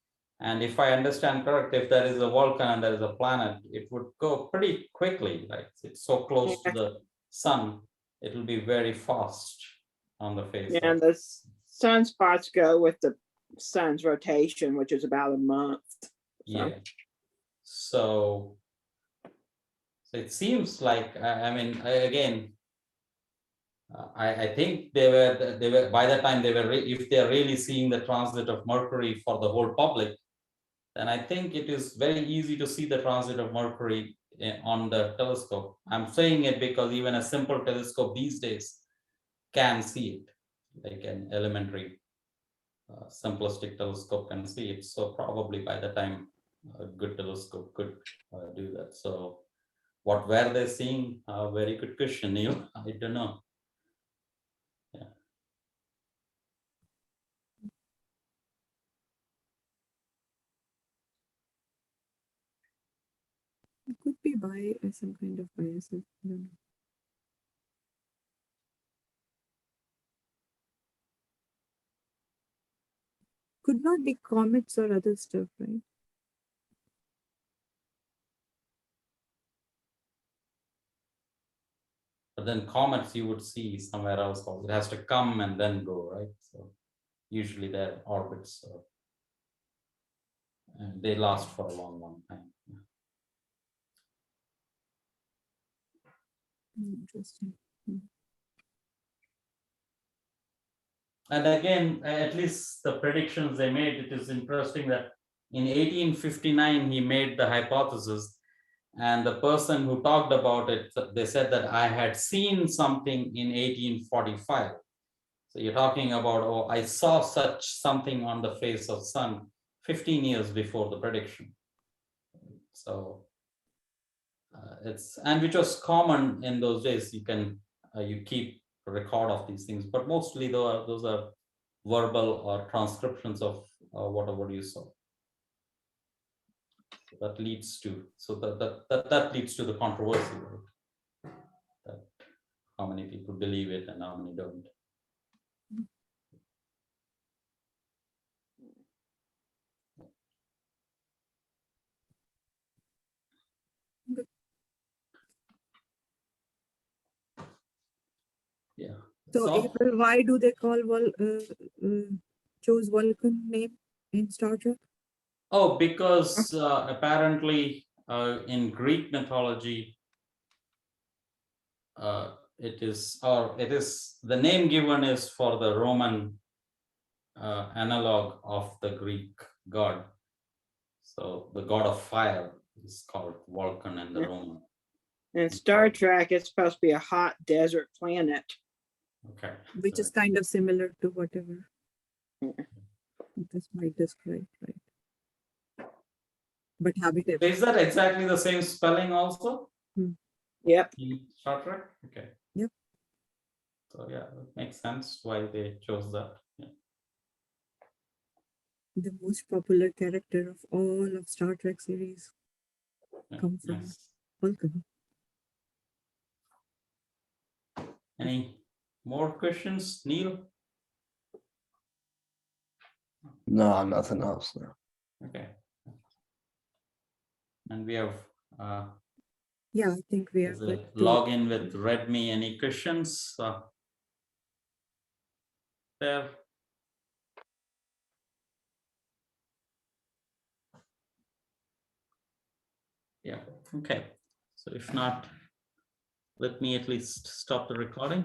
And if I understand correct, if there is a volcano and there is a planet, it would go pretty quickly. Like it's so close to the sun, it will be very fast on the face. Yeah, and the sunspots go with the sun's rotation, which is about a month. So. Yeah. So it seems like, I mean, again, I think they were by the time they were if they are really seeing the transit of Mercury for the whole public, then I think it is very easy to see the transit of Mercury on the telescope. I'm saying it because even a simple telescope these days can see it, like an elementary simplistic telescope can see it. So probably by the time a good telescope could do that. So what were they seeing? Very good question, Neil. I don't know. Yeah. It could be by some kind of bias. I don't know. Could not be comets or other stuff, right? But then comets you would see somewhere else. It has to come and then go, right? So usually their orbits, and they last for a long, long time. Interesting. And again, at least the predictions they made, it is interesting that in 1859, he made the hypothesis. And the person who talked about it, they said that I had seen something in 1845. So you're talking about, oh, I saw such something on the face of sun 15 years before the prediction. So and which was common in those days. You can, you keep a record of these things, but mostly those are verbal or transcriptions of whatever you saw. That leads to, so that leads to the controversy, right? That how many people believe it and how many don't. Yeah. So, April, why do they call chose Vulcan name in Star Trek? Oh, because apparently in Greek mythology, it is the name given is for the Roman analog of the Greek god. So the god of fire is called Vulcan in the Roman. In Star Trek, it's supposed to be a hot desert planet. Okay. Which is kind of similar to whatever this might describe, right? But habitable. Is that exactly the same spelling also? Yep. In Star Trek? Okay. Yep. So yeah, it makes sense why they chose that. Yeah. The most popular character of all of Star Trek series Yeah, come from nice. Vulcan. Any more questions, Neil? No, nothing else. No. Okay. And we have Yeah, I think we are there's a good to login with Redmi. Any questions there? Yeah, okay. So if not, let me at least stop the recording.